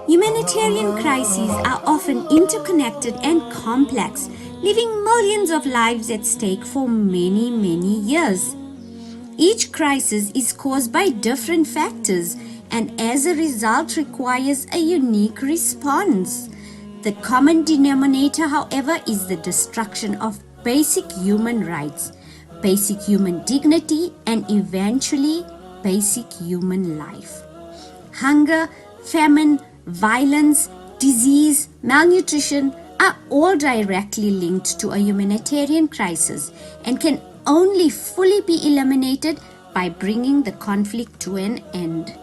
Humanitarian crises are often interconnected and complex, leaving millions of lives at stake for many, many years. Each crisis is caused by different factors and as a result requires a unique response. The common denominator, however, is the destruction of basic human rights, basic human dignity, and eventually basic human life. Hunger, famine, violence, disease, malnutrition are all directly linked to a humanitarian crisis and can only fully be eliminated by bringing the conflict to an end.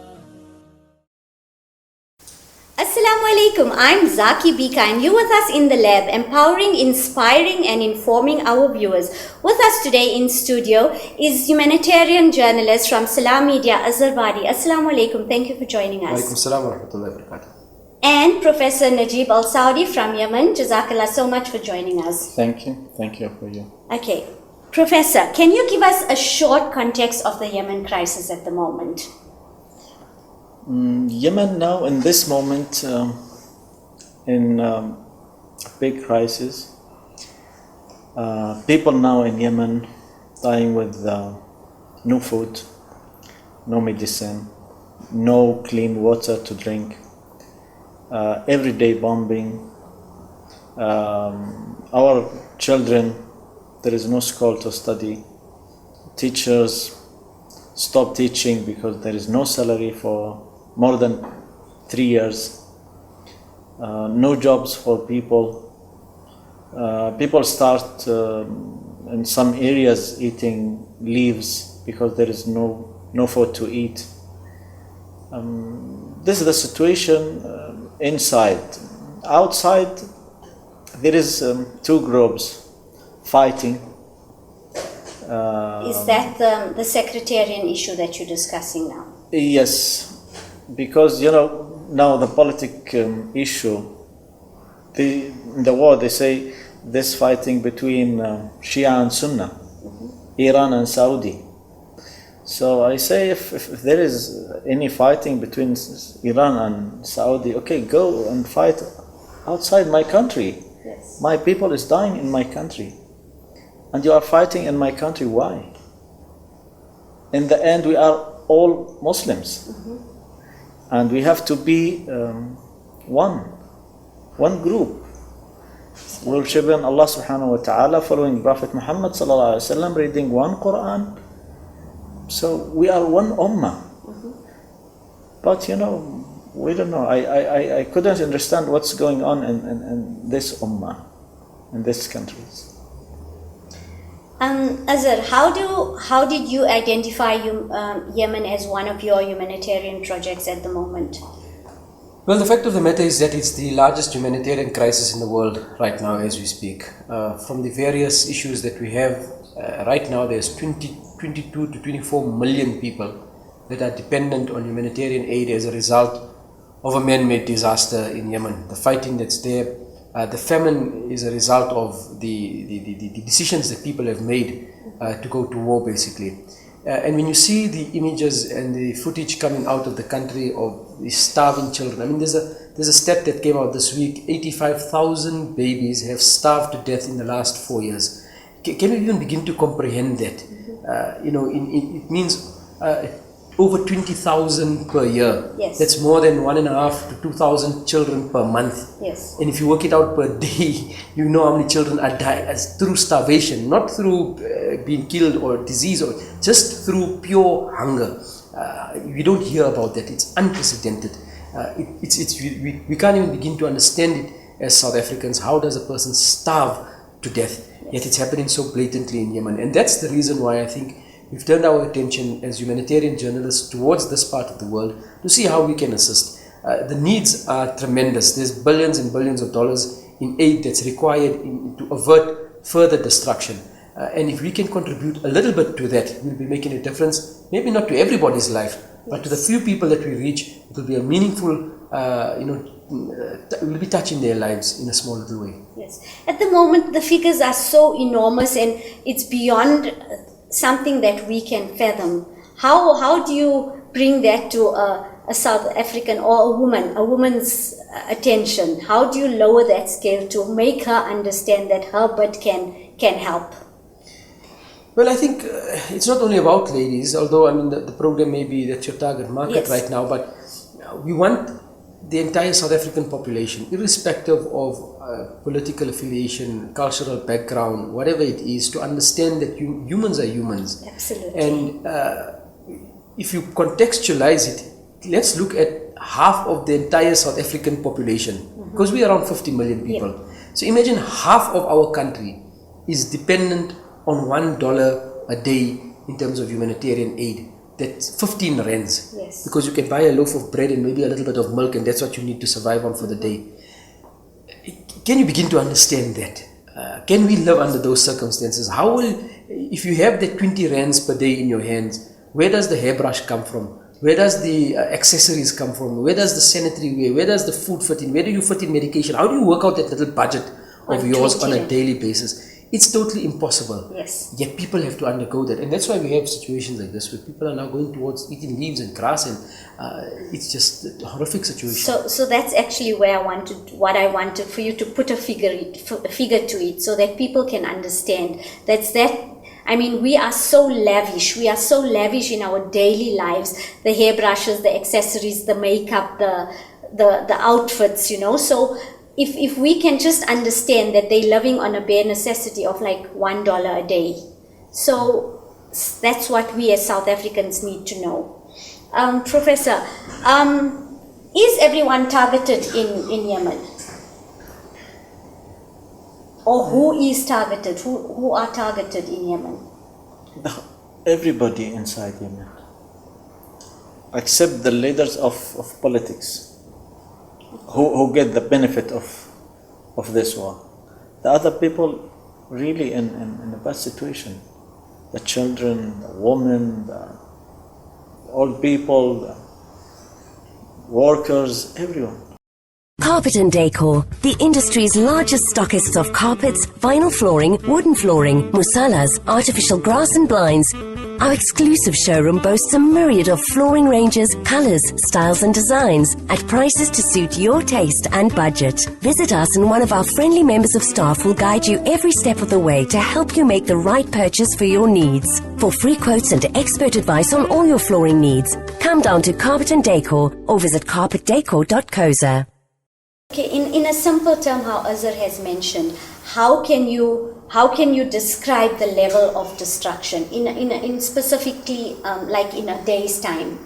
Assalamu alaikum, I'm Bhika and you're with us in the lab, empowering, inspiring and informing our viewers. With us today in studio is humanitarian journalist from Salam Media, Azhar Vadi. Assalamu alaikum, thank you for joining us. Alaikum salam wa rahmatullahi wa barakatuh. And Professor Najeeb Al-Saudi from Yemen. Jazakallah so much for joining us. Thank you for you. Okay, Professor, can you give us a short context of the Yemen crisis at the moment? Yemen now in this moment in big crisis. People now in Yemen dying with no food, no medicine, no clean water to drink, everyday bombing. Our children, there is no school to study. Teachers stop teaching because there is no salary for more than 3 years. No jobs for people. People start in some areas eating leaves because there is no food to eat. This is the situation inside. Outside, there is two groups fighting. Is that the sectarian issue that you're discussing now? Yes, because now the political issue. In the war they say this fighting between Shia and Sunnah, Iran and Saudi. So I say if there is any fighting between Iran and Saudi, okay, go and fight outside my country. Yes. My people is dying in my country. And you are fighting in my country, why? In the end, we are all Muslims. And we have to be one group. Worshipping Allah subhanahu wa ta'ala, following Prophet Muhammad sallallahu alayhi wa sallam, reading one Quran. So we are one ummah. But we don't know. I couldn't understand what's going on in this ummah, in these countries. Azhar, how did you identify Yemen as one of your humanitarian projects at the moment? Well, the fact of the matter is that it's the largest humanitarian crisis in the world right now as we speak. From the various issues that we have, right now there's 22 to 24 million people that are dependent on humanitarian aid as a result of a man-made disaster in Yemen. The fighting that's there, the famine is a result of the decisions that people have made to go to war, basically. And when you see the images and the footage coming out of the country of the starving children, I mean, there's a stat that came out this week: 85,000 babies have starved to death in the last 4 years. Can you even begin to comprehend that? It means over 20,000 per year. Yes. That's more than 1.5 to 2,000 children per month. Yes. And if you work it out per day, you know how many children are dying through starvation, not through being killed or disease, or just through pure hunger. We don't hear about that. It's unprecedented. We can't even begin to understand it as South Africans. How does a person starve to death? Yet it's happening so blatantly in Yemen. And that's the reason why I think we've turned our attention as humanitarian journalists towards this part of the world to see how we can assist. The needs are tremendous. There's billions and billions of dollars in aid that's required to avert further destruction. And if we can contribute a little bit to that, we'll be making a difference. Maybe not to everybody's life, but to the few people that we reach, it will be a meaningful, we'll be touching their lives in a small little way. Yes. At the moment, the figures are so enormous and it's beyond something that we can fathom. How do you bring that to a South African or a woman's attention? How do you lower that scale to make her understand that her bit can help? Well, I think it's not only about ladies, although I mean the program may be that's your target market right now, but we want the entire South African population, irrespective of political affiliation, cultural background, whatever it is, to understand that humans are humans. Absolutely. And if you contextualize it, let's look at half of the entire South African population, because we are around 50 million people. Yeah. So imagine half of our country is dependent on $1 a day in terms of humanitarian aid. That's 15 rands. Yes. Because you can buy a loaf of bread and maybe a little bit of milk, and that's what you need to survive on for the day. Can you begin to understand that? Can we live under those circumstances? How will, if you have that 20 rands per day in your hands, where does the hairbrush come from? Where does the accessories come from? Where does the sanitary wear? Where does the food fit in? Where do you fit in medication? How do you work out that little budget of yours on a daily basis? It's totally impossible. Yes. Yet people have to undergo that. And that's why we have situations like this where people are now going towards eating leaves and grass, and it's just a horrific situation. So that's actually where I wanted for you to put a figure to it, so that people can understand I mean, we are so lavish. We are so lavish in our daily lives. The hairbrushes, the accessories, the makeup, the outfits, So if we can just understand that they're living on a bare necessity of like $1 a day. So that's what we as South Africans need to know. Professor, is everyone targeted in Yemen? Or who is targeted? Who are targeted in Yemen? Everybody inside Yemen, except the leaders of politics, who get the benefit of this war. The other people really in a bad situation. The children, the women, the old people, the workers, everyone. Carpet and Decor, the industry's largest stockists of carpets, vinyl flooring, wooden flooring, musalas, artificial grass and blinds. Our exclusive showroom boasts a myriad of flooring ranges, colours, styles and designs at prices to suit your taste and budget. Visit us and one of our friendly members of staff will guide you every step of the way to help you make the right purchase for your needs. For free quotes and expert advice on all your flooring needs, come down to Carpet and Decor or visit carpetdecor.co.za. Okay, in a simple term, how Azhar has mentioned, how can you describe the level of destruction in specifically like in a day's time?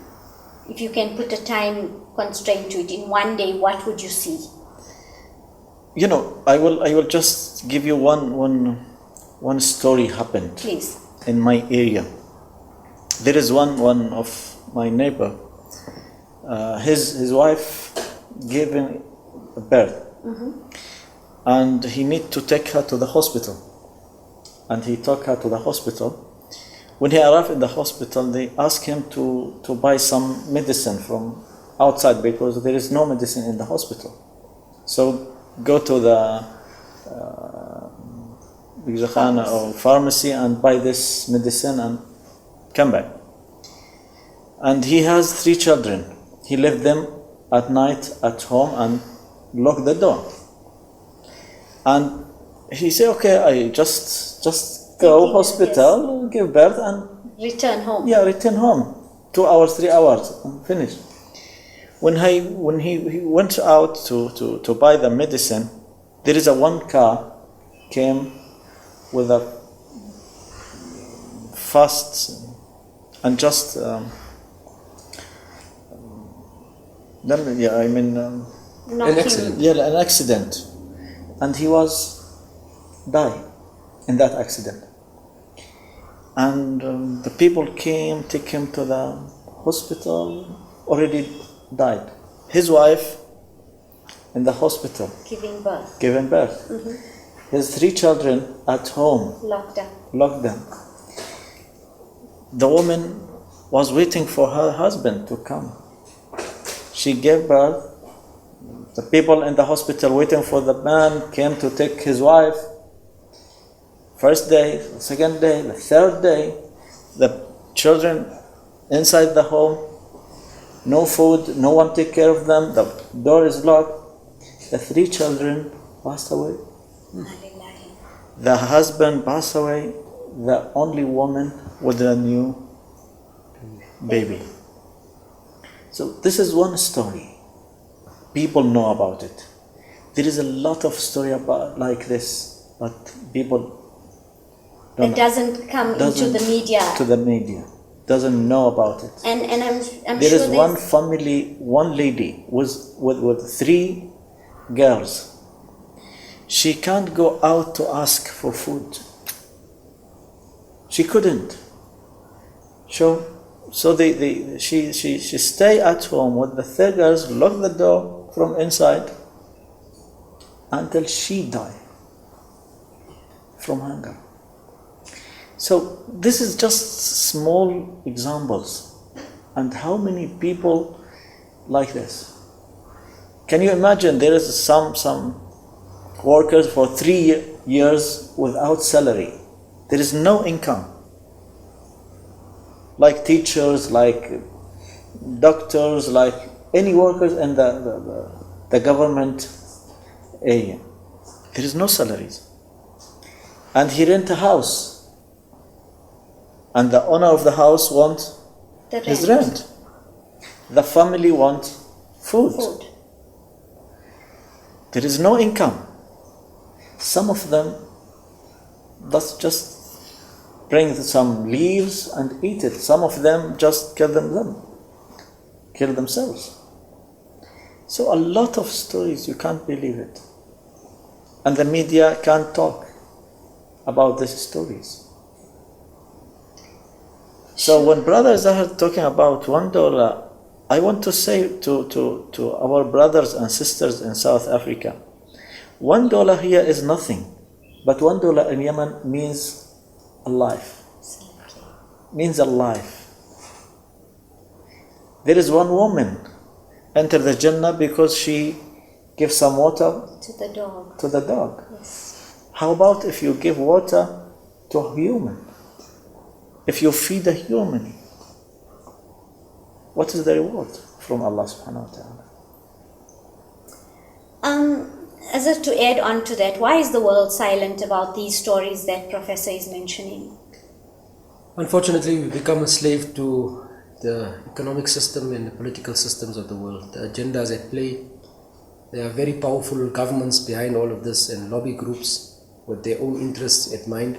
If you can put a time constraint to it, in one day, what would you see? I will just give you one story happened. Please. In my area. There is one of my neighbor. His wife gave him birth, and he need to take her to the hospital, and he took her to the hospital. When he arrived in the hospital, they asked him to buy some medicine from outside because there is no medicine in the hospital. So go to the or pharmacy and buy this medicine and come back. And he has 3 children. He left them at night at home and lock the door, and he said, "Okay, I just go hospital, give birth, and return home." Yeah, return home. 2 hours, 3 hours, and finish. When he went out to buy the medicine, there is one car came with a fast and just an accident. Yeah, an accident, and he was died in that accident. And the people came, take him to the hospital, already died. His wife in the hospital giving birth. Giving birth. his 3 children at home, locked them. The woman was waiting for her husband to come. She gave birth. The people in the hospital waiting for the man came to take his wife. First day, the second day, the third day, the children inside the home, no food, no one take care of them, the door is locked. The 3 children passed away. The husband passed away, the only woman with a new baby. So this is one story. People know about it. There is a lot of story about like this, but people It doesn't come into the media. To the media, doesn't know about it. And I'm there sure is one family, one lady with 3 girls. She can't go out to ask for food. She couldn't. So she stay at home with the 3 girls, lock the door from inside until she died from hunger. So this is just small examples, and how many people like this? Can you imagine there is some workers for 3 years without salary? There is no income. Like teachers, like doctors, like any workers in the government area. There is no salaries. And he rent a house. And the owner of the house wants his rent. The family wants food. There is no income. Some of them just bring some leaves and eat it. Some of them just kill themselves. So a lot of stories, you can't believe it. And the media can't talk about these stories. So when Brother Azhar talking about $1, I want to say to our brothers and sisters in South Africa, $1 here is nothing, but $1 in Yemen means a life. Means a life. There is one woman enter the Jannah because she gives some water to the dog. Yes. How about if you give water to a human? If you feed a human, what is the reward from Allah subhanahu wa ta'ala? As to add on to that, why is the world silent about these stories that Professor is mentioning? Unfortunately, we've become a slave to the economic system and the political systems of the world. The agendas at play. There are very powerful governments behind all of this and lobby groups with their own interests at mind.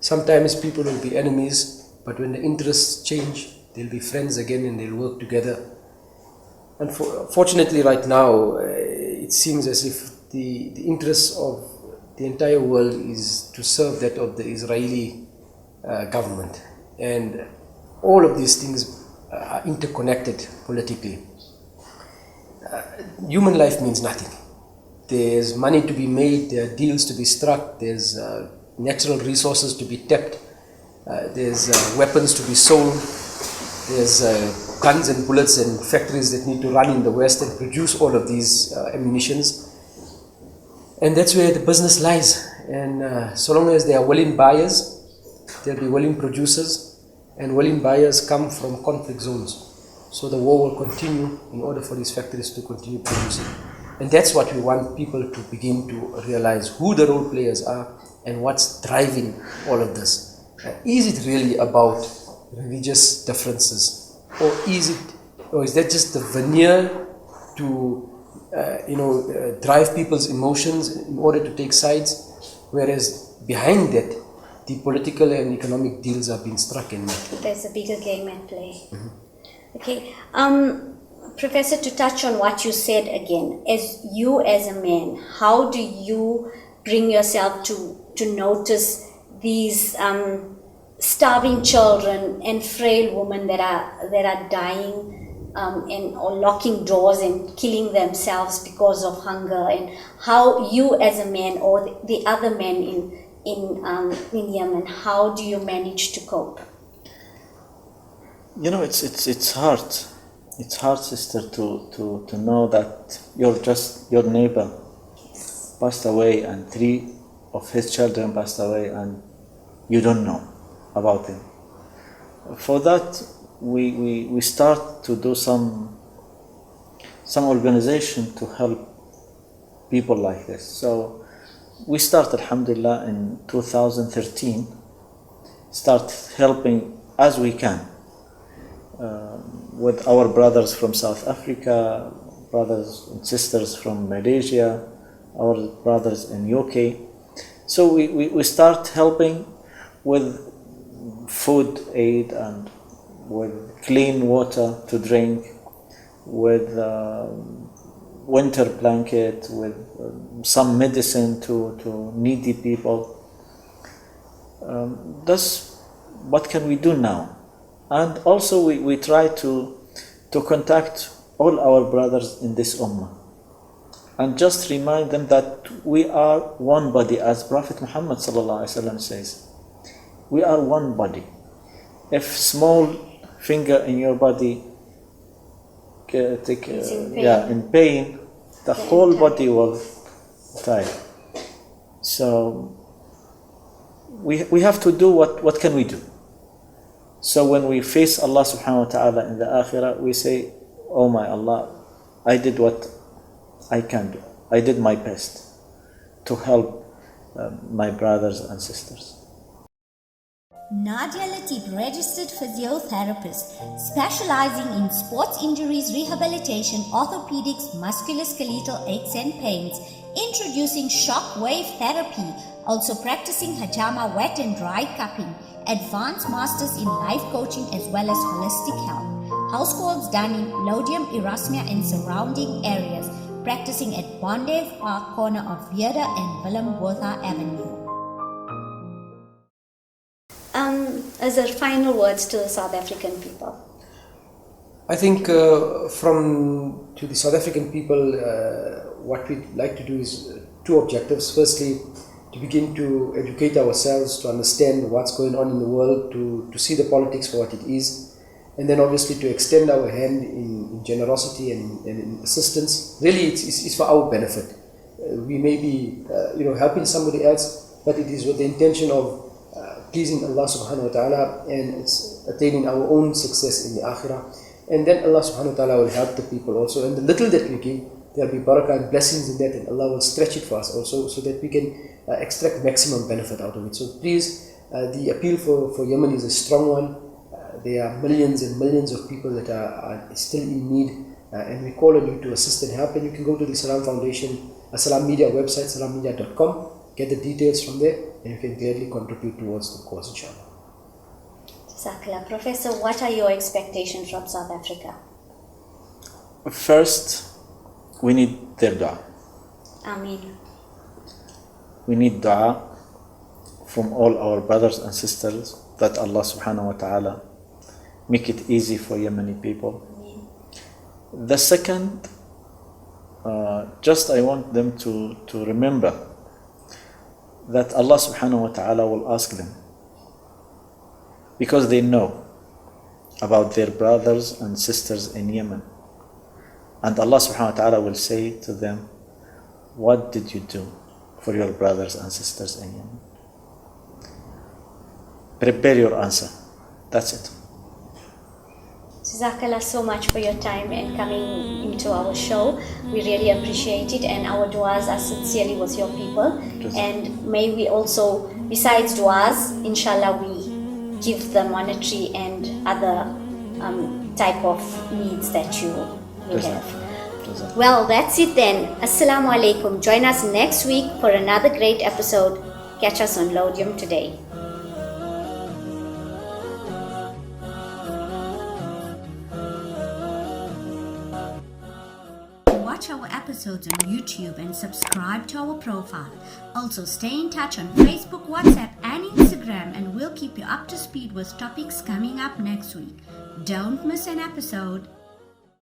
Sometimes people will be enemies, but when the interests change, they'll be friends again and they'll work together. Unfortunately, right now, it seems as if the interests of the entire world is to serve that of the Israeli government. And all of these things are interconnected politically. Human life means nothing. There's money to be made, there are deals to be struck, there's natural resources to be tapped, there's weapons to be sold, there's guns and bullets and factories that need to run in the West and produce all of these ammunitions. And that's where the business lies. And so long as there are willing buyers, there'll be willing producers, and willing buyers come from conflict zones. So the war will continue in order for these factories to continue producing. And that's what we want people to begin to realize, who the role players are and what's driving all of this. Is it really about religious differences, or is that just the veneer to drive people's emotions in order to take sides, whereas behind that the political and economic deals are being struck and made. There's a bigger game at play. Okay, Professor, to touch on what you said again, as a man, how do you bring yourself to notice these starving children and frail women that are dying or locking doors and killing themselves because of hunger, and how you as a man or the other men in Yemen, how do you manage to cope? It's hard. It's hard, sister, to know that your neighbor passed away and 3 of his children passed away and you don't know about them. For that, we start to do some organization to help people like this. So we start, alhamdulillah, in 2013, start helping as we can. With our brothers from South Africa, brothers and sisters from Malaysia, our brothers in UK. So we start helping with food aid and with clean water to drink, with winter blanket, with some medicine to needy people. That's what can we do now. And also we try to contact all our brothers in this ummah and just remind them that we are one body, as Prophet Muhammad ﷺ says. We are one body. If small finger in your body in pain, the whole body will die. So we have to do what can we do. So when we face Allah subhanahu wa ta'ala in the akhirah, we say, oh my Allah, I did what I can do. I did my best to help my brothers and sisters. Najeeb, registered physiotherapist, specializing in sports injuries rehabilitation, orthopedics, musculoskeletal aches and pains, introducing shock wave therapy, also practicing hajama wet and dry cupping, advanced masters in life coaching as well as holistic health. House calls done in Lodium, Erasmia and surrounding areas, practicing at Bondev Park, corner of Vierda and Willem Botha Avenue. Azhar, final words to the South African people. I think to the South African people, what we'd like to do is 2 objectives. Firstly, to begin to educate ourselves, to understand what's going on in the world, to see the politics for what it is, and then obviously to extend our hand in generosity and in assistance. Really, it's for our benefit. We may be helping somebody else, but it is with the intention of pleasing Allah subhanahu wa ta'ala, and it's attaining our own success in the akhirah. And then Allah subhanahu wa ta'ala will help the people also. And the little that we give, there will be barakah and blessings in that, and Allah will stretch it for us also, so that we can extract maximum benefit out of it. So please, the appeal for Yemen is a strong one. There are millions and millions of people that are still in need, and we call on you to assist and help. And you can go to the Salam Foundation, Salam Media website, salammedia.com, get the details from there, and you can gladly contribute towards the cause, inshallah. Zakira. Professor, what are your expectations from South Africa? First, we need their dua. Ameen. We need dua from all our brothers and sisters that Allah subhanahu wa ta'ala make it easy for Yemeni people. Ameen. The second, just I want them to remember that Allah subhanahu wa ta'ala will ask them, because they know about their brothers and sisters in Yemen. And Allah subhanahu wa ta'ala will say to them, what did you do for your brothers and sisters in Yemen? Prepare your answer. That's it. Jazakallah so much for your time and coming into our show. We really appreciate it, and our duas are sincerely with your people. And may we also, besides duas, inshallah, we give the monetary and other type of needs that you have. Well, that's it then. Assalamu alaikum. Join us next week for another great episode. Catch us on Lodium today. Watch our episodes on YouTube and subscribe to our profile. Also, stay in touch on Facebook, WhatsApp, and Instagram, and we'll keep you up to speed with topics coming up next week. Don't miss an episode.